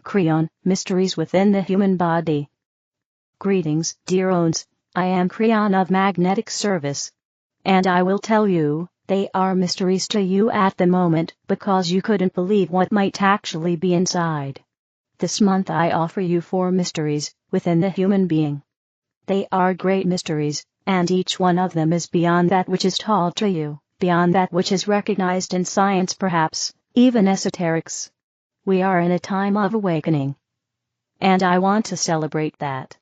Kryon, Mysteries Within the Human Body. Greetings, dear ones, I am Kryon of Magnetic Service. And I will tell you, they are mysteries to you at the moment, because you couldn't believe what might actually be inside. This month I offer you 4 mysteries, within the human being. They are great mysteries, and each one of them is beyond that which is taught to you, beyond that which is recognized in science perhaps, even esoterics. We are in a time of awakening. And I want to celebrate that.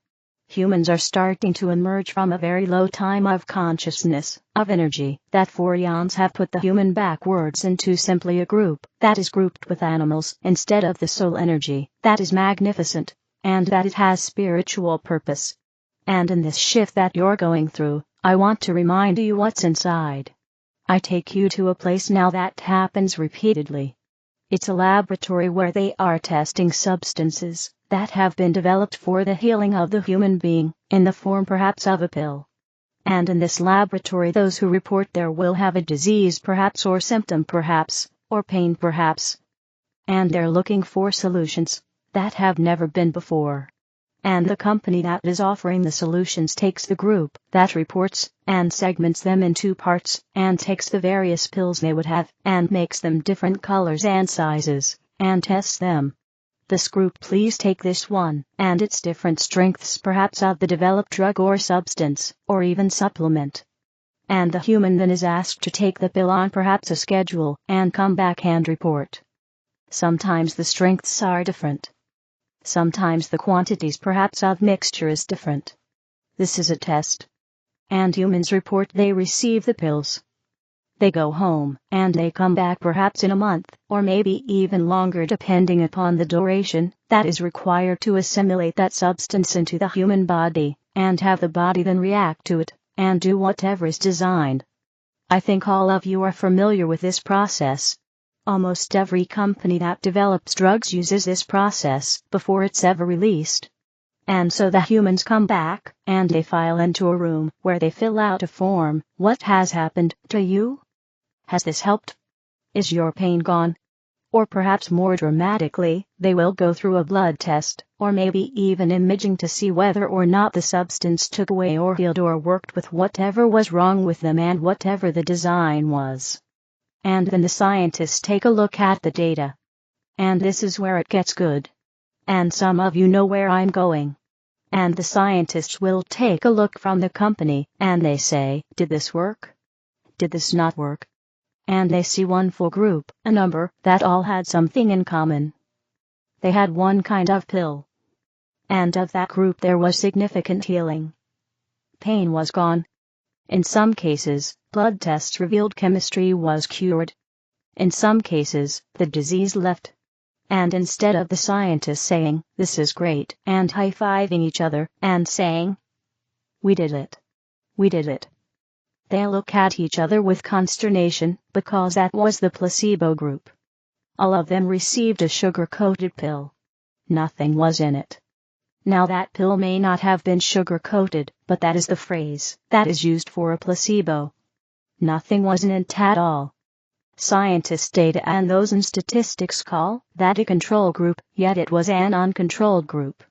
Humans are starting to emerge from a very low time of consciousness, of energy, that for eons have put the human backwards into simply a group that is grouped with animals instead of the soul energy that is magnificent, and that it has spiritual purpose. And in this shift that you're going through, I want to remind you what's inside. I take you to a place now that happens repeatedly. It's a laboratory where they are testing substances that have been developed for the healing of the human being, in the form perhaps of a pill. And in this laboratory those who report there will have a disease perhaps, or symptom perhaps, or pain perhaps. And they're looking for solutions that have never been before. And the company that is offering the solutions takes the group that reports, and segments them in 2 parts, and takes the various pills they would have, and makes them different colors and sizes, and tests them. This group, please take this one, and its different strengths perhaps of the developed drug or substance, or even supplement. And the human then is asked to take the pill on perhaps a schedule, and come back and report. Sometimes the strengths are different. Sometimes the quantities perhaps of mixture is different. This is a test. And humans report they receive the pills. They go home, and they come back perhaps in a month, or maybe even longer depending upon the duration that is required to assimilate that substance into the human body, and have the body then react to it, and do whatever is designed. I think all of you are familiar with this process. Almost every company that develops drugs uses this process before it's ever released. And so the humans come back, and they file into a room where they fill out a form. What has happened to you? Has this helped? Is your pain gone? Or perhaps more dramatically, they will go through a blood test, or maybe even imaging to see whether or not the substance took away or healed or worked with whatever was wrong with them and whatever the design was. And then the scientists take a look at the data. And this is where it gets good. And some of you know where I'm going. And the scientists will take a look from the company, and they say, did this work? Did this not work? And they see one full group, a number, that all had something in common. They had one kind of pill. And of that group there was significant healing. Pain was gone. In some cases, blood tests revealed chemistry was cured. In some cases, the disease left. And instead of the scientists saying, this is great, and high-fiving each other, and saying, we did it. We did it. They look at each other with consternation, because that was the placebo group. All of them received a sugar-coated pill. Nothing was in it. Now that pill may not have been sugar-coated, but that is the phrase that is used for a placebo. Nothing was in it at all. Scientists' data and those in statistics call that a control group, yet it was an uncontrolled group.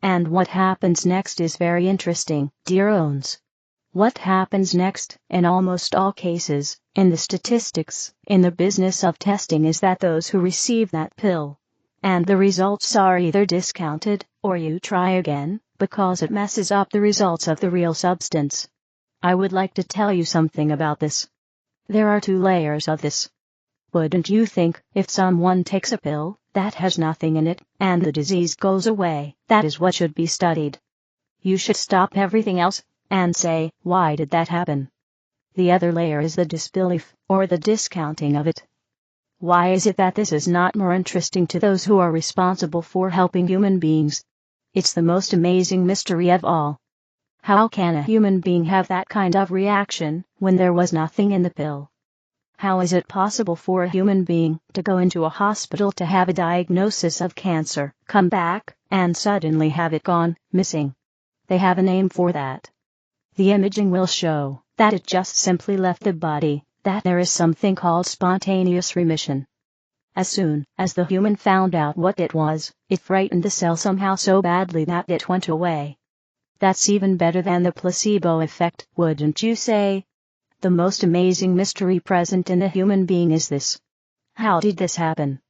And what happens next is very interesting, dear ones. What happens next, in almost all cases, in the statistics, in the business of testing, is that those who receive that pill, and the results are either discounted, or you try again, because it messes up the results of the real substance. I would like to tell you something about this. There are 2 layers of this. Wouldn't you think, if someone takes a pill that has nothing in it, and the disease goes away, that is what should be studied? You should stop everything else, and say, why did that happen? The other layer is the disbelief, or the discounting of it. Why is it that this is not more interesting to those who are responsible for helping human beings? It's the most amazing mystery of all. How can a human being have that kind of reaction when there was nothing in the pill? How is it possible for a human being to go into a hospital to have a diagnosis of cancer, come back, and suddenly have it gone, missing? They have a name for that. The imaging will show that it just simply left the body, that there is something called spontaneous remission. As soon as the human found out what it was, it frightened the cell somehow so badly that it went away. That's even better than the placebo effect, wouldn't you say? The most amazing mystery present in the human being is this. How did this happen?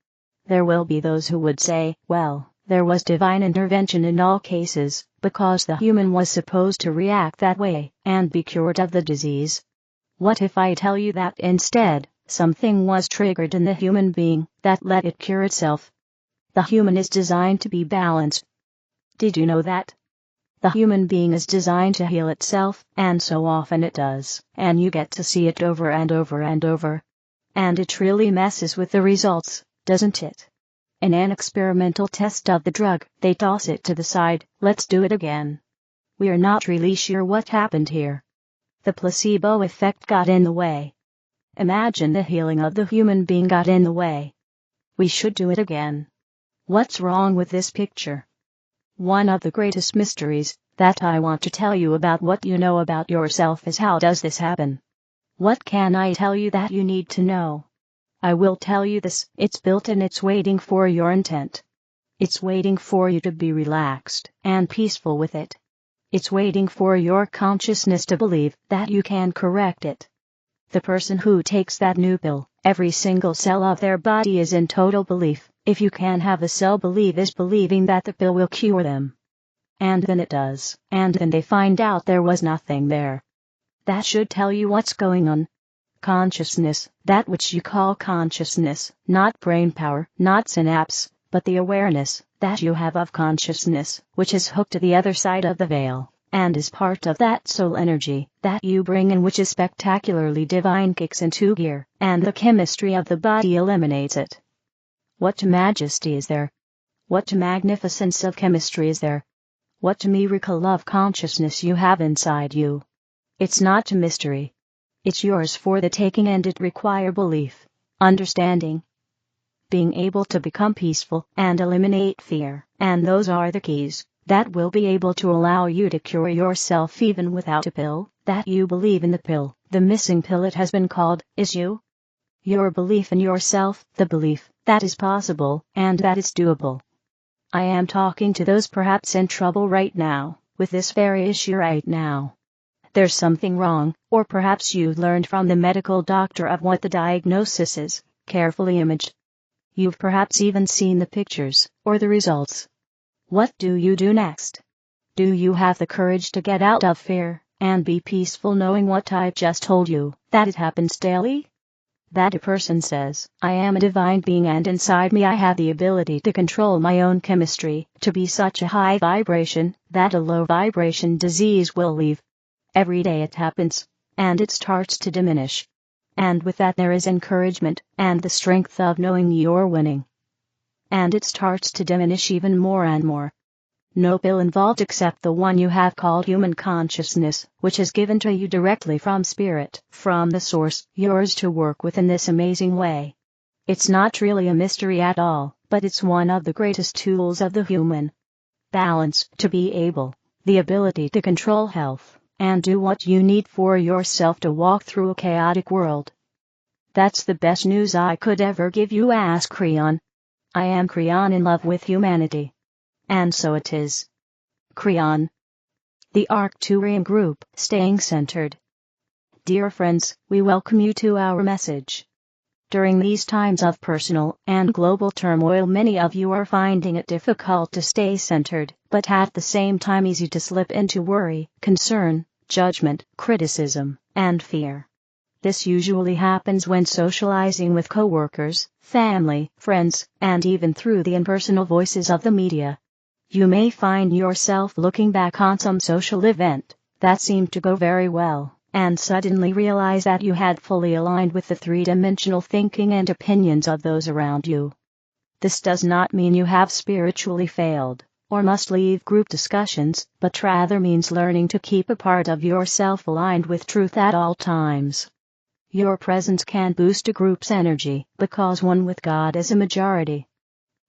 There will be those who would say, well, there was divine intervention in all cases, because the human was supposed to react that way, and be cured of the disease. What if I tell you that instead, something was triggered in the human being, that let it cure itself? The human is designed to be balanced. Did you know that? The human being is designed to heal itself, and so often it does, and you get to see it over and over and over. And it really messes with the results, doesn't it? In an experimental test of the drug, they toss it to the side, let's do it again. We're not really sure what happened here. The placebo effect got in the way. Imagine the healing of the human being got in the way. We should do it again. What's wrong with this picture? One of the greatest mysteries that I want to tell you about what you know about yourself is how does this happen? What can I tell you that you need to know? I will tell you this, it's built and it's waiting for your intent. It's waiting for you to be relaxed and peaceful with it. It's waiting for your consciousness to believe that you can correct it. The person who takes that new pill, every single cell of their body is in total belief. If you can have a cell believe is believing that the pill will cure them. And then it does, and then they find out there was nothing there. That should tell you what's going on. Consciousness, that which you call consciousness, not brain power, not synapse, but the awareness that you have of consciousness, which is hooked to the other side of the veil, and is part of that soul energy that you bring in, which is spectacularly divine, kicks into gear, and the chemistry of the body eliminates it. What majesty is there? What magnificence of chemistry is there? What miracle of consciousness you have inside you? It's not a mystery. It's yours for the taking, and it requires belief, understanding, being able to become peaceful and eliminate fear, and those are the keys that will be able to allow you to cure yourself even without a pill, that you believe in the pill. The missing pill, it has been called, is you. Your belief in yourself, the belief that is possible and that is doable. I am talking to those perhaps in trouble right now, with this very issue right now. There's something wrong, or perhaps you've learned from the medical doctor of what the diagnosis is, carefully imaged. You've perhaps even seen the pictures, or the results. What do you do next? Do you have the courage to get out of fear, and be peaceful knowing what I just told you, that it happens daily? That a person says, I am a divine being and inside me I have the ability to control my own chemistry, to be such a high vibration, that a low vibration disease will leave. Every day it happens, and it starts to diminish. And with that there is encouragement, and the strength of knowing you're winning. And it starts to diminish even more and more. No pill involved except the one you have called human consciousness, which is given to you directly from spirit, from the source, yours to work with in this amazing way. It's not really a mystery at all, but it's one of the greatest tools of the human. Balance, to be able, the ability to control health, and do what you need for yourself to walk through a chaotic world. That's the best news I could ever give you. Ask Kryon. I am Kryon, in love with humanity. And so it is. Kryon. The Arcturian group, staying centered. Dear friends, we welcome you to our message. During these times of personal and global turmoil, many of you are finding it difficult to stay centered, but at the same time easy to slip into worry, concern, judgment, criticism, and fear. This usually happens when socializing with coworkers, family, friends, and even through the impersonal voices of the media. You may find yourself looking back on some social event that seemed to go very well, and suddenly realize that you had fully aligned with the three-dimensional thinking and opinions of those around you. This does not mean you have spiritually failed, or must leave group discussions, but rather means learning to keep a part of yourself aligned with truth at all times. Your presence can boost a group's energy, because one with God is a majority.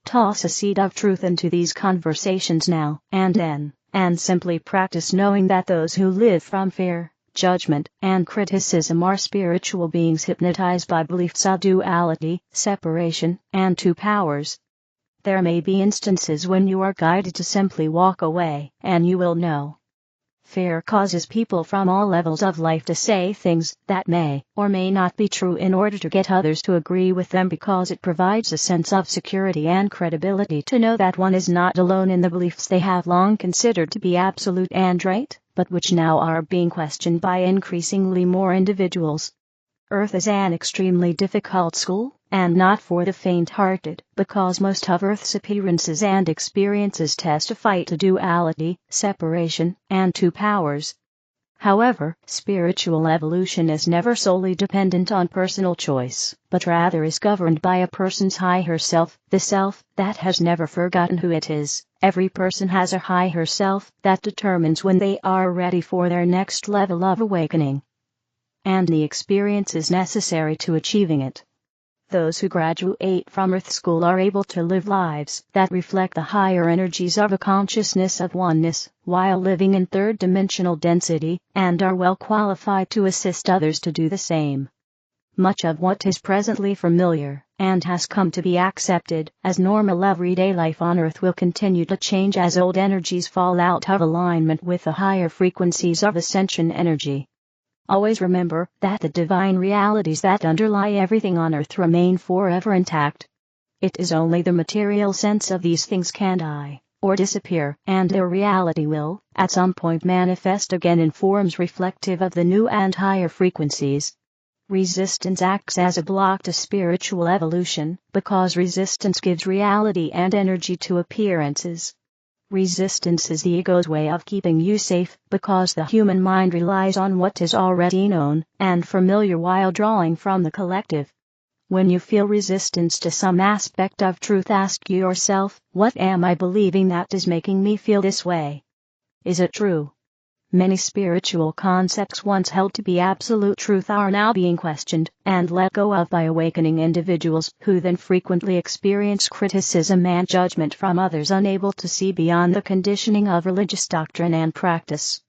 Toss a seed of truth into these conversations now and then, and simply practice knowing that those who live from fear, judgment, and criticism are spiritual beings hypnotized by beliefs of duality, separation, and two powers. There may be instances when you are guided to simply walk away, and you will know. Fear causes people from all levels of life to say things that may or may not be true in order to get others to agree with them, because it provides a sense of security and credibility to know that one is not alone in the beliefs they have long considered to be absolute and right, but which now are being questioned by increasingly more individuals. Earth is an extremely difficult school, and not for the faint-hearted, because most of Earth's appearances and experiences testify to duality, separation, and two powers. However, spiritual evolution is never solely dependent on personal choice, but rather is governed by a person's higher self, the self that has never forgotten who it is. Every person has a higher self that determines when they are ready for their next level of awakening, and the experiences necessary to achieving it. Those who graduate from Earth School are able to live lives that reflect the higher energies of a consciousness of oneness, while living in third-dimensional density, and are well qualified to assist others to do the same. Much of what is presently familiar, and has come to be accepted as normal everyday life on Earth, will continue to change as old energies fall out of alignment with the higher frequencies of ascension energy. Always remember that the divine realities that underlie everything on Earth remain forever intact. It is only the material sense of these things can die, or disappear, and their reality will, at some point, manifest again in forms reflective of the new and higher frequencies. Resistance acts as a block to spiritual evolution, because resistance gives reality and energy to appearances. Resistance is the ego's way of keeping you safe, because the human mind relies on what is already known and familiar while drawing from the collective. When you feel resistance to some aspect of truth, ask yourself, what am I believing that is making me feel this way? Is it true? Many spiritual concepts once held to be absolute truth are now being questioned and let go of by awakening individuals, who then frequently experience criticism and judgment from others unable to see beyond the conditioning of religious doctrine and practice.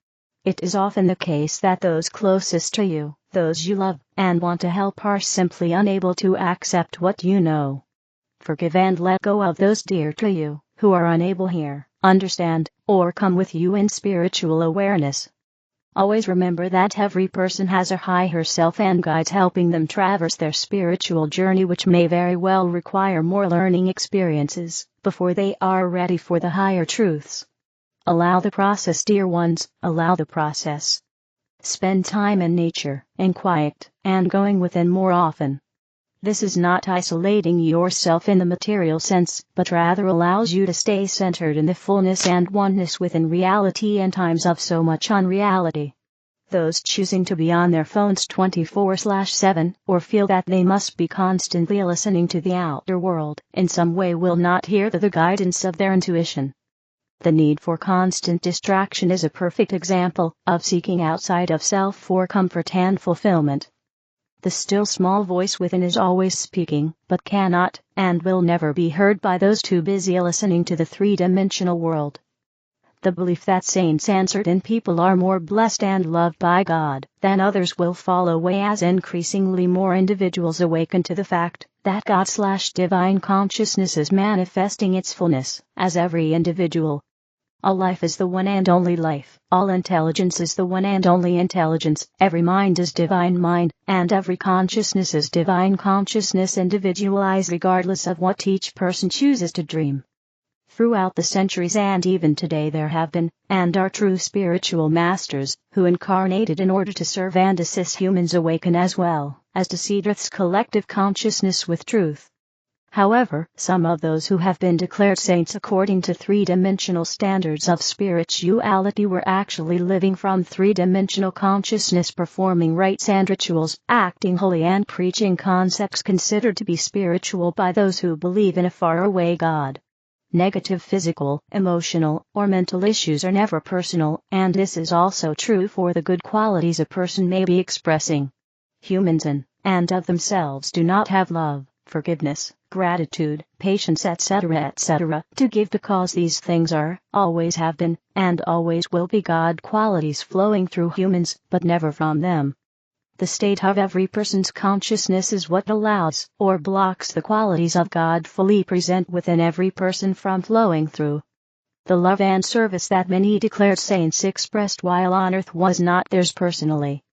It is often the case that those closest to you, those you love and want to help, are simply unable to accept what you know. Forgive and let go of those dear to you, who are unable to hear, understand, or come with you in spiritual awareness. Always remember that every person has a higher self and guides helping them traverse their spiritual journey, which may very well require more learning experiences before they are ready for the higher truths. Allow the process, dear ones, allow the process. Spend time in nature, in quiet, and going within more often. This is not isolating yourself in the material sense, but rather allows you to stay centered in the fullness and oneness within reality in times of so much unreality. Those choosing to be on their phones 24/7, or feel that they must be constantly listening to the outer world in some way, will not hear the guidance of their intuition. The need for constant distraction is a perfect example of seeking outside of self for comfort and fulfillment. The still small voice within is always speaking, but cannot and will never be heard by those too busy listening to the three-dimensional world. The belief that saints and certain people are more blessed and loved by God than others will fall away as increasingly more individuals awaken to the fact that God/divine consciousness is manifesting its fullness as every individual. All life is the one and only life, all intelligence is the one and only intelligence, every mind is divine mind, and every consciousness is divine consciousness, individualized regardless of what each person chooses to dream. Throughout the centuries and even today there have been, and are, true spiritual masters, who incarnated in order to serve and assist humans awaken as well as to seed Earth's collective consciousness with truth. However, some of those who have been declared saints according to three-dimensional standards of spirituality were actually living from three-dimensional consciousness, performing rites and rituals, acting holy, and preaching concepts considered to be spiritual by those who believe in a faraway God. Negative physical, emotional, or mental issues are never personal, and this is also true for the good qualities a person may be expressing. Humans in and of themselves do not have love, forgiveness, gratitude, patience, etc., etc., to give, because these things are, always have been, and always will be God qualities flowing through humans, but never from them. The state of every person's consciousness is what allows or blocks the qualities of God fully present within every person from flowing through. The love and service that many declared saints expressed while on earth was not theirs personally.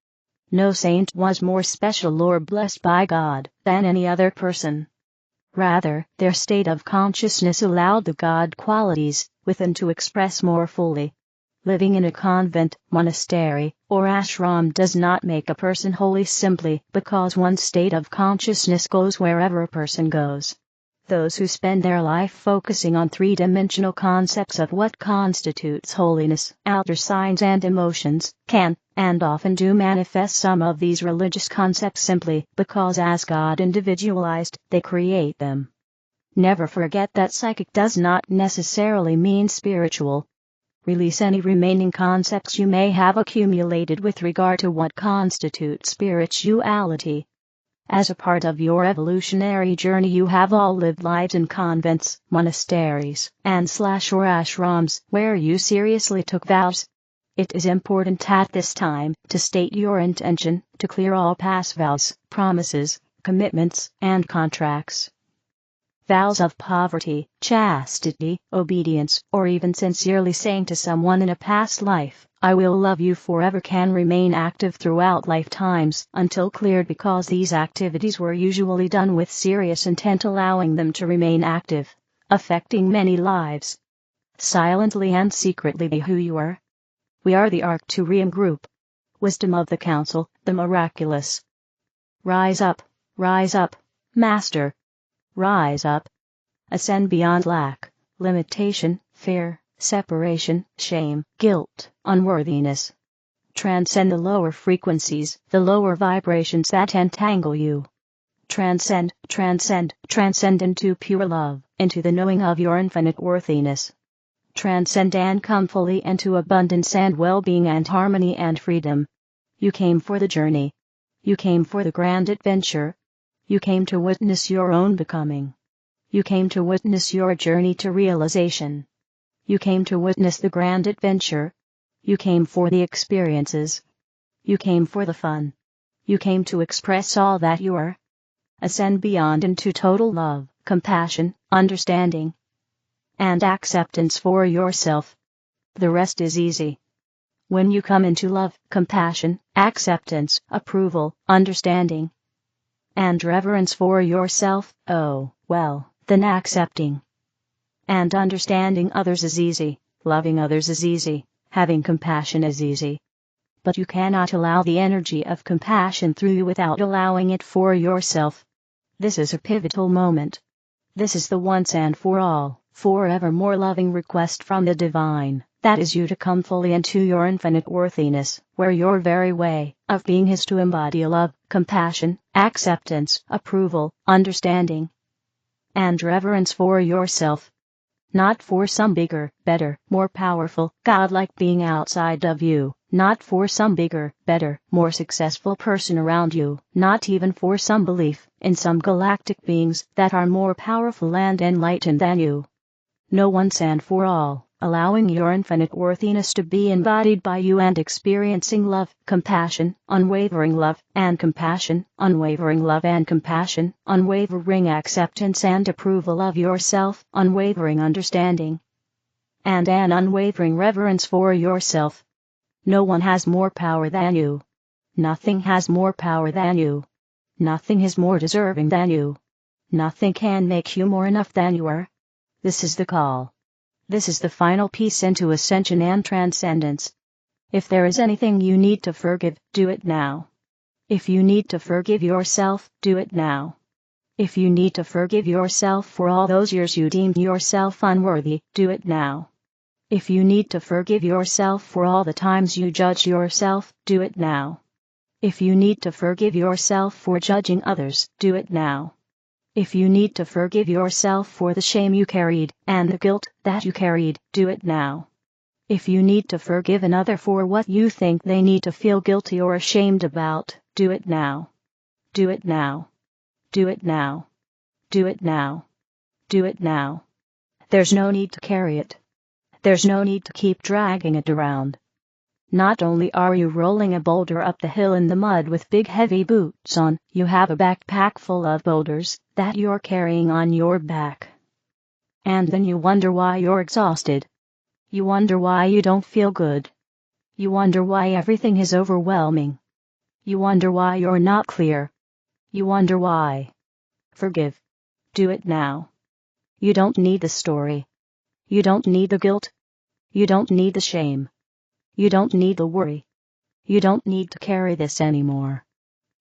No saint was more special or blessed by God than any other person. Rather, their state of consciousness allowed the God qualities within to express more fully. Living in a convent, monastery, or ashram does not make a person holy simply because one's state of consciousness goes wherever a person goes. Those who spend their life focusing on three-dimensional concepts of what constitutes holiness, outer signs and emotions, can, and often do manifest some of these religious concepts simply because as God individualized, they create them. Never forget that psychic does not necessarily mean spiritual. Release any remaining concepts you may have accumulated with regard to what constitutes spirituality. As a part of your evolutionary journey, you have all lived lives in convents, monasteries, and or ashrams, where you seriously took vows. It is important at this time to state your intention to clear all past vows, promises, commitments, and contracts. Vows of poverty, chastity, obedience, or even sincerely saying to someone in a past life, "I will love you forever," can remain active throughout lifetimes until cleared, because these activities were usually done with serious intent, allowing them to remain active, affecting many lives. Silently and secretly be who you are. We are the Arcturian group. Wisdom of the Council, the Miraculous. Rise up, Master. Rise up. Ascend beyond lack, limitation, fear, separation, shame, guilt, unworthiness. Transcend the lower frequencies, the lower vibrations that entangle you. Transcend into pure love, into the knowing of your infinite worthiness. Transcend and come fully into abundance and well-being and harmony and freedom. You came for the journey. You came for the grand adventure. You came to witness your own becoming. You came to witness your journey to realization. You came to witness the grand adventure. You came for the experiences. You came for the fun. You came to express all that you are. Ascend beyond into total love, compassion, understanding, and acceptance for yourself. The rest is easy. When you come into love, compassion, acceptance, approval, understanding, and reverence for yourself, oh, well, then accepting and understanding others is easy, loving others is easy, having compassion is easy. But you cannot allow the energy of compassion through you without allowing it for yourself. This is a pivotal moment. This is the once and for all, forevermore loving request from the divine. That is you to come fully into your infinite worthiness, where your very way of being is to embody love, compassion, acceptance, approval, understanding, and reverence for yourself. Not for some bigger, better, more powerful, godlike being outside of you, not for some bigger, better, more successful person around you, not even for some belief in some galactic beings that are more powerful and enlightened than you. No, once and for all, allowing your infinite worthiness to be embodied by you and experiencing love, compassion, unwavering love and compassion, unwavering love and compassion, unwavering acceptance and approval of yourself, unwavering understanding, and an unwavering reverence for yourself. No one has more power than you. Nothing has more power than you. Nothing is more deserving than you. Nothing can make you more enough than you are. This is the call. This is the final piece into ascension and transcendence. If there is anything you need to forgive, do it now. If you need to forgive yourself, do it now. If you need to forgive yourself for all those years you deemed yourself unworthy, do it now. If you need to forgive yourself for all the times you judged yourself, do it now. If you need to forgive yourself for judging others, do it now. If you need to forgive yourself for the shame you carried and the guilt that you carried, do it now. If you need to forgive another for what you think they need to feel guilty or ashamed about, do it now. Do it now. Do it now. Do it now. Do it now. There's no need to carry it. There's no need to keep dragging it around. Not only are you rolling a boulder up the hill in the mud with big heavy boots on, you have a backpack full of boulders that you're carrying on your back. And then you wonder why you're exhausted. You wonder why you don't feel good. You wonder why everything is overwhelming. You wonder why you're not clear. You wonder why. Forgive. Do it now. You don't need the story. You don't need the guilt. You don't need the shame. You don't need the worry. You don't need to carry this anymore.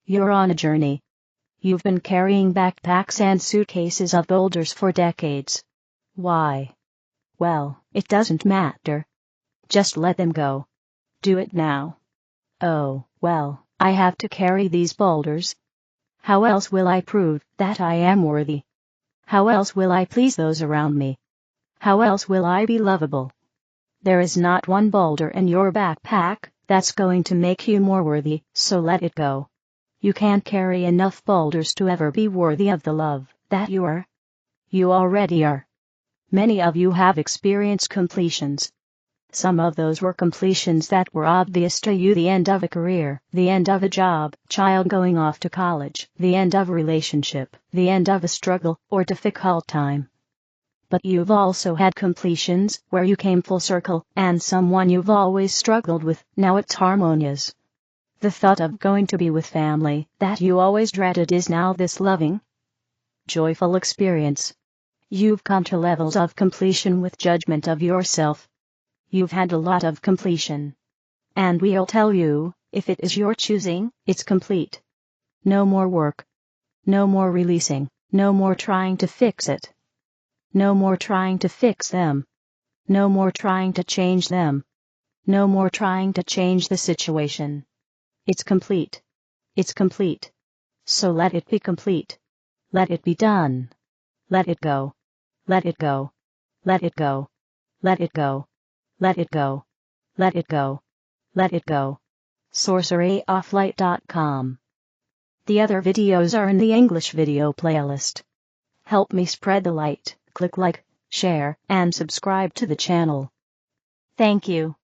You're on a journey. You've been carrying backpacks and suitcases of boulders for decades. Why? Well, it doesn't matter. Just let them go. Do it now. Oh, well, I have to carry these boulders. How else will I prove that I am worthy? How else will I please those around me? How else will I be lovable? There is not one boulder in your backpack that's going to make you more worthy, so let it go. You can't carry enough boulders to ever be worthy of the love that you are. You already are. Many of you have experienced completions. Some of those were completions that were obvious to you: the end of a career, the end of a job, child going off to college, the end of a relationship, the end of a struggle or difficult time. But you've also had completions where you came full circle, and someone you've always struggled with, now it's harmonious. The thought of going to be with family that you always dreaded is now this loving, joyful experience. You've come to levels of completion with judgment of yourself. You've had a lot of completion. And we'll tell you, if it is your choosing, it's complete. No more work. No more releasing. No more trying to fix it. No more trying to fix them. No more trying to change them. No more trying to change the situation. It's complete. It's complete. So let it be complete. Let it be done. Let it go. Let it go. Let it go. Let it go. Let it go. Let it go. Let it go. sorceryofflight.com. The other videos are in the English video playlist. Help me spread the light. Click like, share, and subscribe to the channel. Thank you.